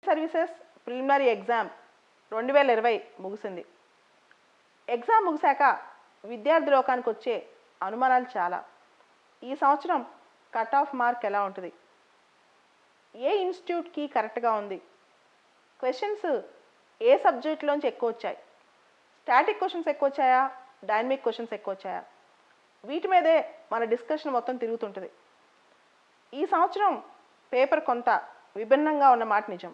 Services preliminary exam 2020 ముగిసింది. Exam ముగిశాక విద్యార్థి లోకానికి వచ్చే అనుమానాలు చాలా. ఈ సంవత్సరం కట్ ఆఫ్ మార్క్ ఎలా ఉంటుంది, ఏ ఇన్స్టిట్యూట్కి కరెక్ట్గా ఉంది, క్వశ్చన్స్ ఏ సబ్జెక్ట్లోంచి ఎక్కువ వచ్చాయి, స్టాటిక్ క్వశ్చన్స్ ఎక్కువ వచ్చాయా, డైనమిక్ క్వశ్చన్స్ ఎక్కువ వచ్చాయా, వీటి మీదే మన డిస్కషన్ మొత్తం తిరుగుతుంటుంది. ఈ సంవత్సరం పేపర్ కొంత విభిన్నంగా ఉన్న మాట నిజం.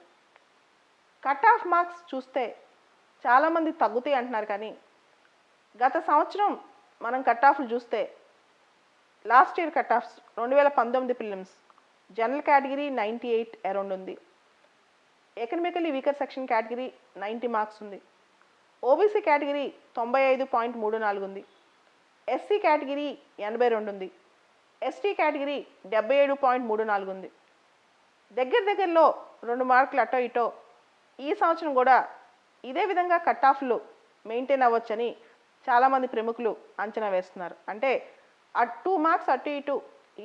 కట్ ఆఫ్ మార్క్స్ చూస్తే చాలామంది తగ్గుతాయి అంటున్నారు, కానీ గత సంవత్సరం మనం కట్ ఆఫ్లు చూస్తే last year cut offs 2019 prelims general category 98 around ఉంది, economically weaker section category 90 marks ఉంది, ఓబీసీ కేటగిరీ 95.34 ఉంది, ఎస్సీ కేటగిరీ 82 ఉంది, ఎస్టీ కేటగిరీ 77.34 ఉంది. దగ్గరలో 2 మార్కులు అటో ఇటో ఈ సంవత్సరం కూడా ఇదే విధంగా కట్ ఆఫ్లు మెయింటైన్ అవ్వచ్చని చాలామంది ప్రముఖులు అంచనా వేస్తున్నారు. అంటే 2 మార్క్స్ అటు ఇటు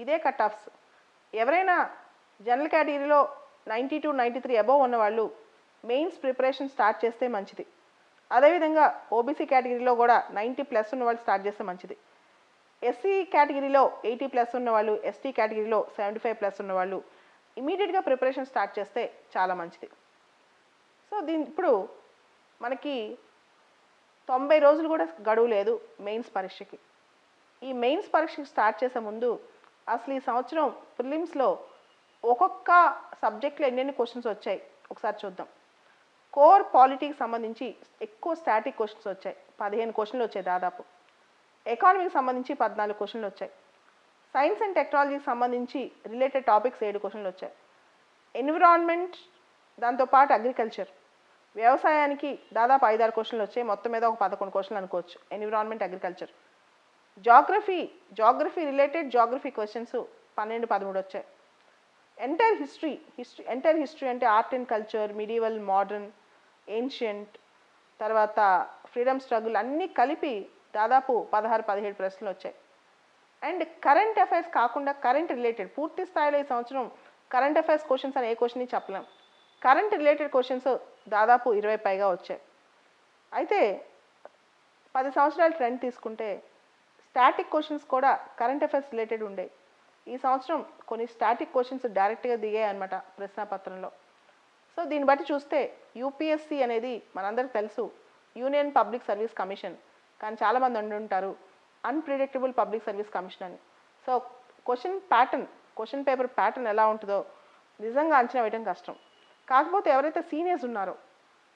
ఇదే కట్ ఆఫ్స్. ఎవరైనా జనరల్ కేటగిరీలో 92-93 అబోవ్ ఉన్నవాళ్ళు మెయిన్స్ ప్రిపరేషన్ స్టార్ట్ చేస్తే మంచిది. అదేవిధంగా ఓబీసీ కేటగిరీలో కూడా 90+ ఉన్న వాళ్ళు స్టార్ట్ చేస్తే మంచిది. ఎస్సీ కేటగిరీలో 80+ ఉన్నవాళ్ళు, ఎస్టీ కేటగిరీలో 75+ ఉన్నవాళ్ళు ఇమీడియట్గా ప్రిపరేషన్ స్టార్ట్ చేస్తే చాలా మంచిది. సో ఇప్పుడు మనకి 90 రోజులు కూడా గడువు లేదు మెయిన్స్ పరీక్షకి. ఈ మెయిన్స్ పరీక్షకి స్టార్ట్ చేసే ముందు అసలు ఈ సంవత్సరం ప్రిలిమ్స్లో ఒక్కొక్క సబ్జెక్ట్లో ఎన్నెన్ని క్వశ్చన్స్ వచ్చాయి ఒకసారి చూద్దాం. కోర్ పాలిటీకి సంబంధించి ఎక్కువ స్టాటిక్ క్వశ్చన్స్ వచ్చాయి, 15 క్వశ్చన్లు వచ్చాయి దాదాపు. ఎకానమీకి సంబంధించి 14 క్వశ్చన్లు వచ్చాయి. సైన్స్ అండ్ టెక్నాలజీకి సంబంధించి రిలేటెడ్ టాపిక్స్ 7 క్వశ్చన్లు వచ్చాయి. ఎన్విరాన్మెంట్, దాంతోపాటు అగ్రికల్చర్, వ్యవసాయానికి దాదాపు 5-6 క్వశ్చన్లు వచ్చాయి. మొత్తం మీద ఒక 11 క్వశ్చన్లు అనుకోవచ్చు environment, agriculture. Geography related geography questions 12-13 వచ్చాయి. ఎంటైర్ హిస్టరీ అంటే art and culture, medieval, modern, ancient, తర్వాత ఫ్రీడమ్ స్ట్రగుల్ అన్నీ కలిపి దాదాపు 16-17 ప్రశ్నలు వచ్చాయి. అండ్ కరెంట్ అఫైర్స్ కాకుండా కరెంట్ రిలేటెడ్ పూర్తి స్థాయిలో ఈ సంవత్సరం కరెంట్ అఫైర్స్ క్వశ్చన్స్ అని ఏ క్వశ్చన్ చెప్పలేం. కరెంట్ రిలేటెడ్ క్వశ్చన్స్ దాదాపు 20 పైగా వచ్చాయి. అయితే 10 సంవత్సరాల ట్రెండ్ తీసుకుంటే స్టాటిక్ క్వశ్చన్స్ కూడా కరెంట్ అఫైర్స్ రిలేటెడ్ ఉండేవి. ఈ సంవత్సరం కొన్ని స్టాటిక్ క్వశ్చన్స్ డైరెక్ట్గా దిగాయి అనమాట ప్రశ్నాపత్రంలో. సో దీన్ని బట్టి చూస్తే యూపీఎస్సీ అనేది మనందరికీ తెలుసు, యూనియన్ పబ్లిక్ సర్వీస్ కమిషన్, కానీ చాలామంది అంటుంటారు అన్ప్రిడిక్టబుల్ పబ్లిక్ సర్వీస్ కమిషన్ అని. సో క్వశ్చన్ పేపర్ ప్యాటర్న్ ఎలా ఉంటుందో నిజంగా అంచనా వేయడం కష్టం. కాకపోతే ఎవరైతే సీనియర్స్ ఉన్నారో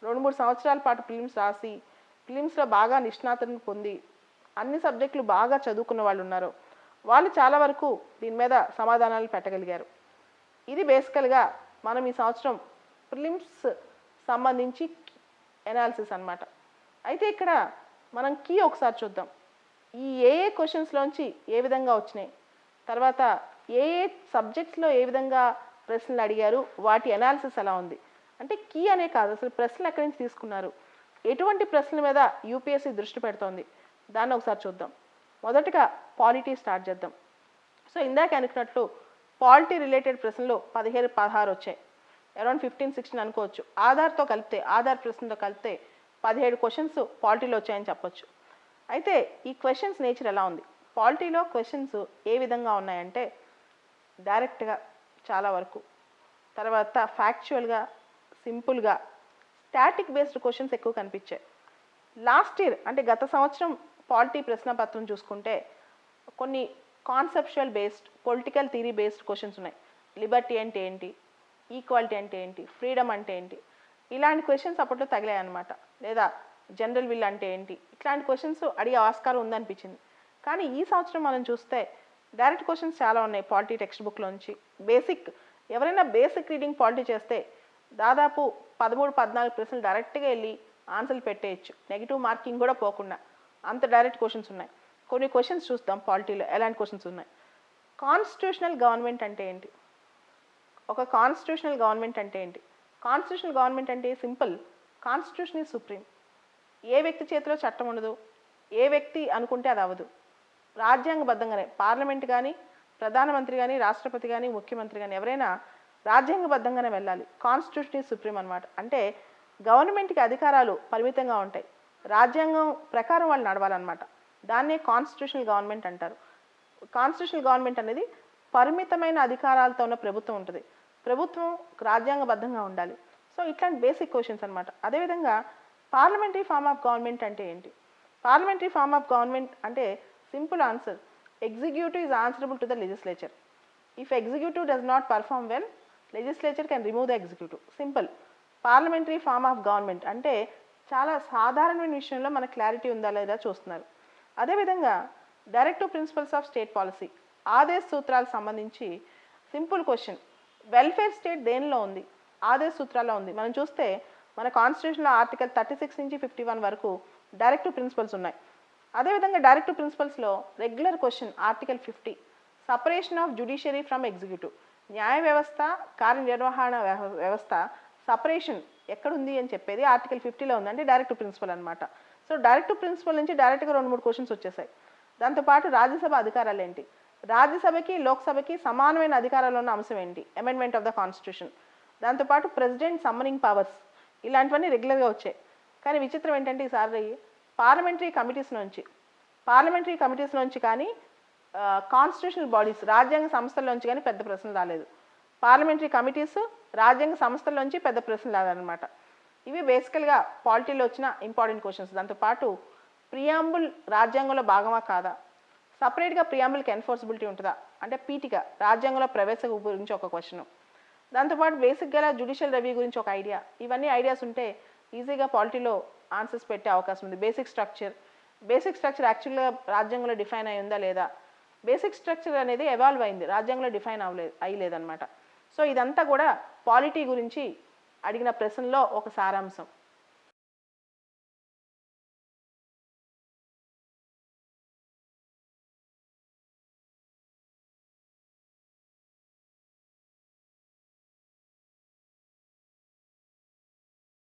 2-3 సంవత్సరాల పాటు ప్రిలిమ్స్ రాసి ప్రిలిమ్స్లో బాగా నిష్ణాతను పొంది అన్ని సబ్జెక్టులు బాగా చదువుకున్న వాళ్ళు ఉన్నారో వాళ్ళు చాలా వరకు దీని మీద సమాధానాలు పెట్టగలిగారు. ఇది బేసికల్గా మనం ఈ సంవత్సరం ప్రిలిమ్స్ సంబంధించి ఎనాలిసిస్ అన్నమాట. అయితే ఇక్కడ మనం కీ ఒకసారి చూద్దాం. ఈ ఏ క్వశ్చన్స్లోంచి ఏ విధంగా వచ్చినాయి, తర్వాత ఏ సబ్జెక్ట్స్లో ఏ విధంగా ప్రశ్నలు అడిగారు, వాటి ఎనాలిసిస్ ఎలా ఉంది. అంటే కీ అనే కాదు, అసలు ప్రశ్నలు ఎక్కడి నుంచి తీసుకున్నారు, ఎటువంటి ప్రశ్నల మీద యూపీఎస్సీ దృష్టి పెడుతోంది, దాన్ని ఒకసారి చూద్దాం. మొదటగా పాలిటీ స్టార్ట్ చేద్దాం. సో ఇందాక అనుకున్నట్లు పాలిటీ రిలేటెడ్ ప్రశ్నలు 15-16 వచ్చాయి, అరౌండ్ 15-16 అనుకోవచ్చు. ఆధార్ ప్రశ్నతో కలిపితే 17 క్వశ్చన్స్ పాలిటీలో వచ్చాయని చెప్పొచ్చు. అయితే ఈ క్వశ్చన్స్ నేచర్ ఎలా ఉంది, పాలిటీలో క్వశ్చన్స్ ఏ విధంగా ఉన్నాయంటే డైరెక్ట్గా చాలా వరకు, తర్వాత ఫ్యాక్చువల్గా, సింపుల్గా, స్టాటిక్ బేస్డ్ క్వశ్చన్స్ ఎక్కువ కనిపించాయి. లాస్ట్ ఇయర్ అంటే గత సంవత్సరం పాలిటీ ప్రశ్నపత్రం చూసుకుంటే కొన్ని conceptual based, political theory based questions ఉన్నాయి. లిబర్టీ అంటే ఏంటి, ఈక్వాలిటీ అంటే ఏంటి, ఫ్రీడమ్ అంటే ఏంటి, ఇలాంటి క్వశ్చన్స్ అప్పట్లో తగిలాయి అన్నమాట. లేదా జనరల్ విల్ అంటే ఏంటి, ఇట్లాంటి క్వశ్చన్స్ అడిగే ఆస్కారం ఉందనిపించింది. కానీ ఈ సంవత్సరం మనం చూస్తే డైరెక్ట్ క్వశ్చన్స్ చాలా ఉన్నాయి పాలిటీ టెక్స్ట్ బుక్లోంచి. ఎవరైనా బేసిక్ రీడింగ్ పాలిటీ చేస్తే దాదాపు 13-14 ప్రశ్నలు డైరెక్ట్గా వెళ్ళి ఆన్సర్లు పెట్టేయచ్చు, నెగిటివ్ మార్కింగ్ కూడా పోకుండా. అంత డైరెక్ట్ క్వశ్చన్స్ ఉన్నాయి. కొన్ని క్వశ్చన్స్ చూద్దాం పాలిటీలో ఎలాంటి క్వశ్చన్స్ ఉన్నాయి. కాన్స్టిట్యూషనల్ గవర్నమెంట్ అంటే ఏంటి, ఒక కాన్స్టిట్యూషనల్ గవర్నమెంట్ అంటే ఏంటి. కాన్స్టిట్యూషనల్ గవర్నమెంట్ అంటే సింపుల్, కాన్స్టిట్యూషన్ ఈజ్ సుప్రీం. ఏ వ్యక్తి చేతిలో చట్టం ఉండదు, ఏ వ్యక్తి అనుకుంటే అది అవ్వదు. రాజ్యాంగబద్ధంగానే పార్లమెంట్ కానీ, ప్రధానమంత్రి కానీ, రాష్ట్రపతి కానీ, ముఖ్యమంత్రి కానీ ఎవరైనా రాజ్యాంగబద్ధంగానే వెళ్ళాలి. కాన్స్టిట్యూషన్ ఈజ్ సుప్రీం అనమాట. అంటే గవర్నమెంట్కి అధికారాలు పరిమితంగా ఉంటాయి, రాజ్యాంగం ప్రకారం వాళ్ళు నడవాలన్నమాట. దాన్నే కాన్స్టిట్యూషనల్ గవర్నమెంట్ అంటారు. కాన్స్టిట్యూషనల్ గవర్నమెంట్ అనేది పరిమితమైన అధికారాలతో ఉన్న ప్రభుత్వం ఉంటుంది. ప్రభుత్వం రాజ్యాంగబద్ధంగా ఉండాలి. సో ఇట్లాంటి బేసిక్ క్వశ్చన్స్ అనమాట. అదేవిధంగా పార్లమెంటరీ ఫార్మ్ ఆఫ్ గవర్నమెంట్ అంటే ఏంటి? పార్లమెంటరీ ఫార్మ్ ఆఫ్ గవర్నమెంట్ అంటే simple answer, executive is answerable to the legislature. If executive does not perform well, legislature can remove the executive. Simple. Parliamentary form of government అంటే చాలా సాధారణమైన విషయంలో మన clarity ఉందా లేదా చూస్తున్నారు. అదేవిధంగా directive principles of state policy, ఆదేశ సూత్రాలకు సంబంధించి సింపుల్ క్వశ్చన్, వెల్ఫేర్ స్టేట్ దేనిలో ఉంది? ఆదేశ సూత్రాల్లో ఉంది. మనం చూస్తే మన కాన్స్టిట్యూషన్లో ఆర్టికల్ 36 నుంచి 51 వరకు డైరెక్టివ్ ప్రిన్సిపల్స్ ఉన్నాయి. అదేవిధంగా డైరెక్టివ్ ప్రిన్సిపల్స్లో regular question article 50, separation of judiciary from executive, న్యాయ వ్యవస్థ కార్యనిర్వహణ వ్యవస్థ సపరేషన్ ఎక్కడుంది అని చెప్పేది ఆర్టికల్ 50లో ఉంది. అంటే డైరెక్టివ్ ప్రిన్సిపల్ అనమాట. సో డైరెక్టివ్ ప్రిన్సిపల్ నుంచి డైరెక్ట్గా 2-3 క్వశ్చన్స్ వచ్చేసాయి. దాంతోపాటు రాజ్యసభ అధికారాలు ఏంటి, రాజ్యసభకి లోక్సభకి సమానమైన అధికారాలు ఉన్న అంశం ఏంటి, అమెండ్మెంట్ ఆఫ్ ద కాన్స్టిట్యూషన్. దాంతోపాటు ప్రెసిడెంట్ సమ్మనింగ్ పవర్స్, ఇలాంటివన్నీ రెగ్యులర్గా వచ్చాయి. కానీ విచిత్రం ఏంటంటే ఈసారి పార్లమెంటరీ కమిటీస్ నుంచి కానీ కాన్స్టిట్యూషనల్ బాడీస్ రాజ్యాంగ సంస్థల్లోంచి కానీ పెద్ద ప్రశ్నలు రాలేదు. పార్లమెంటరీ కమిటీస్ రాజ్యాంగ సంస్థల్లోంచి పెద్ద ప్రశ్నలు రాదనమాట. ఇవి బేసికల్గా పాలిటీలో వచ్చిన ఇంపార్టెంట్ క్వశ్చన్స్. దాంతోపాటు ప్రియాంబుల్ రాజ్యాంగంలో భాగమా కాదా, సపరేట్గా ప్రియాంబుల్కి ఎన్ఫోర్సిబిలిటీ ఉంటుందా, అంటే పీఠిక రాజ్యాంగంలో ప్రవేశం గురించి ఒక క్వశ్చన్. దాంతోపాటు బేసిక్గా జ్యుడిషియల్ రివ్యూ గురించి ఒక ఐడియా. ఇవన్నీ ఐడియాస్ ఉంటే ఈజీగా పాలిటీలో ఆన్సర్స్ పెట్టే అవకాశం ఉంది. బేసిక్ స్ట్రక్చర్ యాక్చువల్గా రాజ్యాంగంలో డిఫైన్ అయి ఉందా లేదా, బేసిక్ స్ట్రక్చర్ అనేది ఎవాల్వ్ అయింది, రాజ్యాంగంలో డిఫైన్ అయ్యలేదన్నమాట. సో ఇదంతా కూడా పాలిటీ గురించి అడిగిన ప్రశ్నలో ఒక సారాంశం.